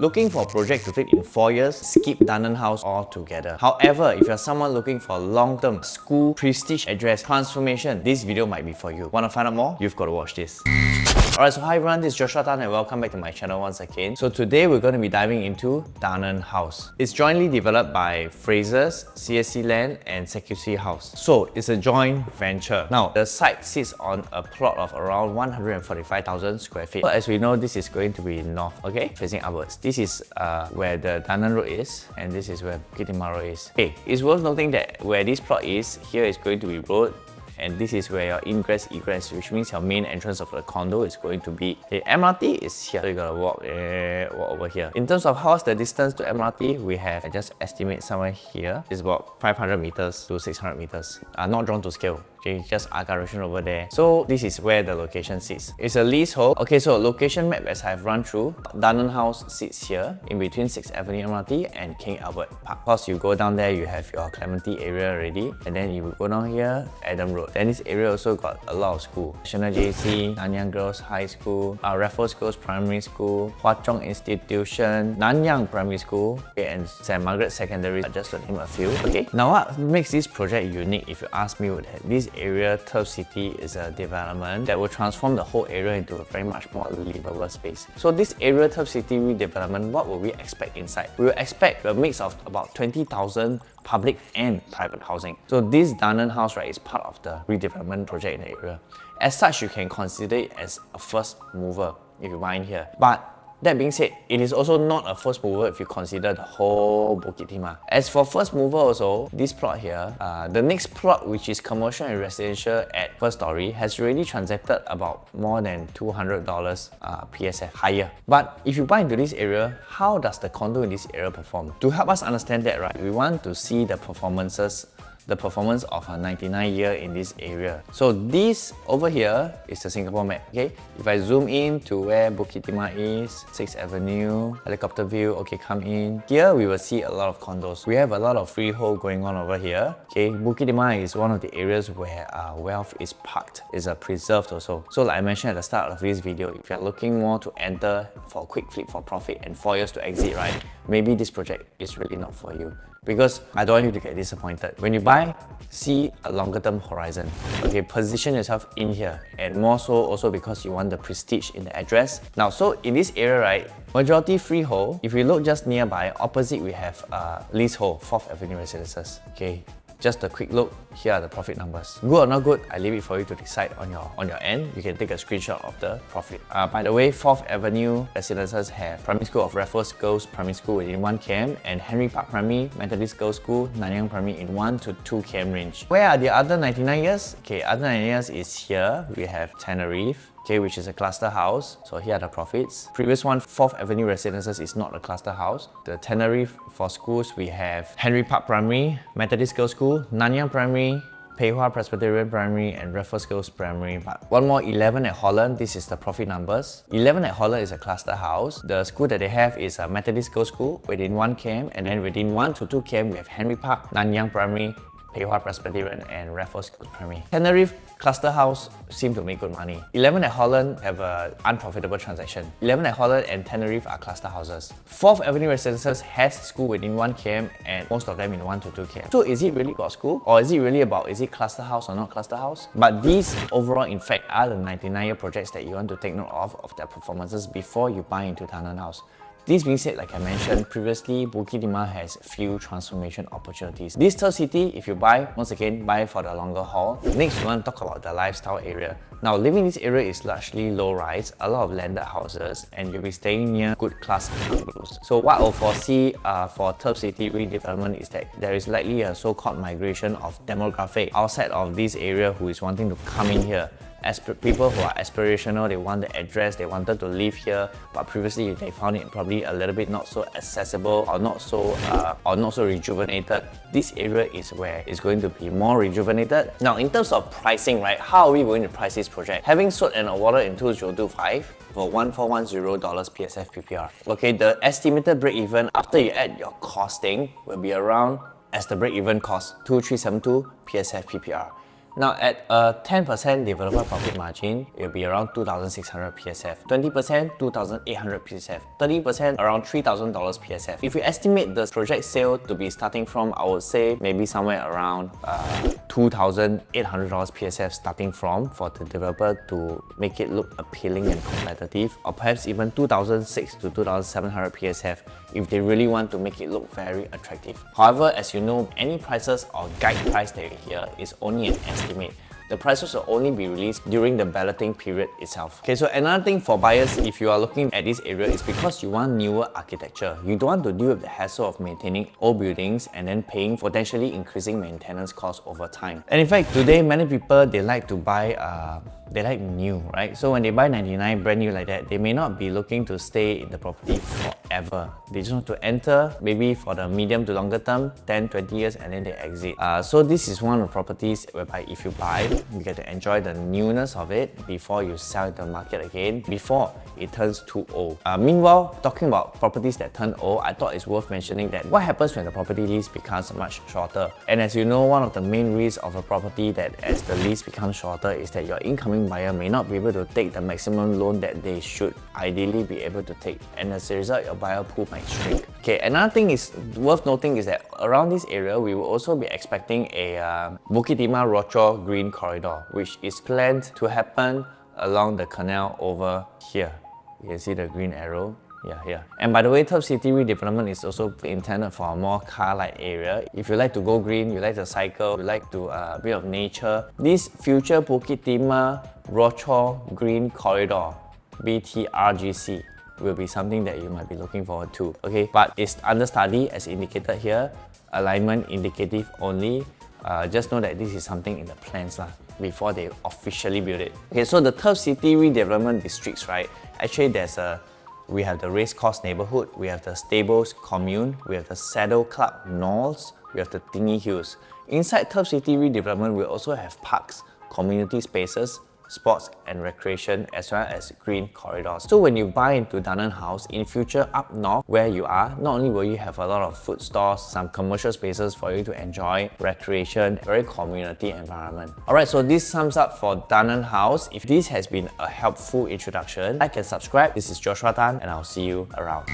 Looking for a project to fit in 4 years? Skip Dunearn House altogether. However, if you're someone looking for a long-term school, prestige address, transformation, this video might be for you. Want to find out more? You've got to watch this. Alright, so hi everyone, this is Joshua Tan and welcome back to my channel once again. So today we're going to be diving into Dunearn House. It's jointly developed by Frasers, CSC Land and CQC House. So it's a joint venture. Now, the site sits on a plot of around 145,000 square feet. So as we know, this is going to be north, okay? Facing upwards. This is where the Dunearn Road is and this is where Bukit Timah Road is. Okay, it's worth noting that where this plot is, here is going to be road, and this is where your ingress egress, which means your main entrance of the condo is going to be. The MRT is here, so you gotta walk over here. In terms of how's the distance to MRT, we have, I just estimate somewhere here, it's about 500 meters to 600 meters. Not drawn to scale. Okay, just art direction over there. So this is where the location sits. It's a leasehold. Okay, so location map as I've run through, Dunearn House sits here in between 6th Avenue MRT and King Albert Park. Of course, you go down there, you have your Clementi area already, and then you go down here, Adam Road. Then this area also got a lot of school. National JC, Nanyang Girls High School, Raffles Girls Primary School, Hwa Chong Institution, Nanyang Primary School, okay, and St. Margaret Secondary, just to name a few. Okay, now what makes this project unique, if you ask me, would have this area, Turf City, is a development that will transform the whole area into a very much more livable space. So this area, Turf City redevelopment, what will we expect inside? We will expect a mix of about 20,000 public and private housing. So this Dunearn House, right, is part of the redevelopment project in the area. As such, you can consider it as a first mover if you buy in here. But that being said, it is also not a first mover if you consider the whole Bukit Timah. As for first mover also, this plot here, the next plot, which is commercial and residential at first story, has already transacted about more than $200 PSF higher. But if you buy into this area, how does the condo in this area perform? To help us understand that, right, we want to see the performance of a 99 year in this area. So this over here is the Singapore map, okay? If I zoom in to where Bukit Timah is, 6th Avenue, helicopter view, okay, come in. Here we will see a lot of condos. We have a lot of freehold going on over here, okay? Bukit Timah is one of the areas where wealth is parked, is preserved also. So like I mentioned at the start of this video, if you're looking more to enter for a quick flip for profit and 4 years to exit, right? Maybe this project is really not for you. Because I don't want you to get disappointed. When you buy, see a longer term horizon. Okay, position yourself in here, and more so also because you want the prestige in the address. Now, so in this area, right, majority freehold. If we look just nearby, opposite we have Leasehold, 4th Avenue Residences. Okay. Just a quick look, here are the profit numbers. Good or not good, I leave it for you to decide on your end. You can take a screenshot of the profit. By the way, 4th Avenue Residences have Primary School of Raffles Girls Primary School within 1 km and Henry Park Primary Methodist Girls School, Nanyang Primary in 1 to 2 km range. Where are the other 99 years? Okay, other 99 years is here. We have Tenerife, okay, which is a cluster house. So here are the profits. Previous one, 4th Avenue Residences, is not a cluster house. The Tenerife for schools, we have Henry Park Primary, Methodist Girls School, Nanyang Primary, Pei Hwa Presbyterian Primary and Raffles Girls Primary. But one more, 11 at Holland, this is the profit numbers. 11 at Holland is a cluster house. The school that they have is a Methodist Girls School within 1 km, and then within 1 to 2 km we have Henry Park, Nanyang Primary, Pei Hwa Presbyterian and Raffles Girls Primary. Tenerife cluster house seem to make good money. 11 at Holland have an unprofitable transaction. 11 at Holland and Tenerife are cluster houses. 4th Avenue Residences has school within 1 km and most of them in 1 to 2 km. So is it really about school? Or is it really about, is it cluster house or not cluster house? But these overall in fact are the 99-year projects that you want to take note of their performances before you buy into Dunearn House. This being said, like I mentioned previously, Bukit Timah has few transformation opportunities. This Turf City, if you buy, once again, buy for the longer haul. Next, we want to talk about the lifestyle area. Now, living in this area is largely low-rise, a lot of landed houses, and you'll be staying near good class bungalows. So what I'll foresee for Turf City redevelopment is that there is likely a so-called migration of demographic outside of this area who is wanting to come in here. As people who are aspirational, they want the address, they wanted to live here, but previously they found it probably a little bit not so accessible or not so rejuvenated. This area is where it's going to be more rejuvenated. Now, in terms of pricing, right, how are we going to price this project? Having sold and awarded in 2025 for $1,410 PSF PPR. Okay, the estimated break-even after you add your costing will be around, as the break-even cost, 2,372 PSF PPR. Now at a 10% developer profit margin, it will be around 2,600 PSF, 20% 2,800 PSF, 30% around $3,000 PSF. If we estimate the project sale to be starting from, I would say maybe somewhere around $2,800 PSF starting from for the developer to make it look appealing and competitive, or perhaps even 2,600 to 2,700 PSF if they really want to make it look very attractive. However, as you know, any prices or guide price that you hear is only an estimate. The prices will only be released during the balloting period itself. Okay, so another thing for buyers, if you are looking at this area, is because you want newer architecture. You don't want to deal with the hassle of maintaining old buildings and then paying potentially increasing maintenance costs over time. And in fact, today many people, they like to buy they like new, right? So when they buy 99 brand new like that, they may not be looking to stay in the property forever. They just want to enter maybe for the medium to longer term, 10, 20 years, and then they exit. So this is one of the properties whereby if you buy, you get to enjoy the newness of it before you sell it to the market again, before it turns too old. Meanwhile, talking about properties that turn old, I thought it's worth mentioning that what happens when the property lease becomes much shorter. And as you know, one of the main risks of a property that as the lease becomes shorter is that your incoming buyer may not be able to take the maximum loan that they should ideally be able to take, and as a result, your buyer pool might shrink. Okay, another thing is worth noting is that around this area, we will also be expecting a Bukit Timah Rochor Green Corridor, which is planned to happen along the canal over here. You can see the green arrow. Yeah, here. And by the way, Turf City redevelopment is also intended for a more car-like area. If you like to go green, you like to cycle, you like to a bit of nature, this future Bukit Timah Rochor Green Corridor, BTRGC, will be something that you might be looking forward to. Okay, but it's under study as indicated here. Alignment indicative only. Just know that this is something in the plans before they officially build it. Okay, so the Turf City redevelopment districts, right? Actually, we have the Racecourse neighborhood, we have the Stables commune, we have the Saddle Club Knolls, we have the Thingy Hills. Inside Turf City redevelopment, we also have parks, community spaces, sports and recreation, as well as green corridors. So when you buy into Dunearn House, in future up north where you are, not only will you have a lot of food stores, some commercial spaces for you to enjoy, recreation, very community environment. Alright, so this sums up for Dunearn House. If this has been a helpful introduction, like and subscribe. This is Joshua Tan and I'll see you around.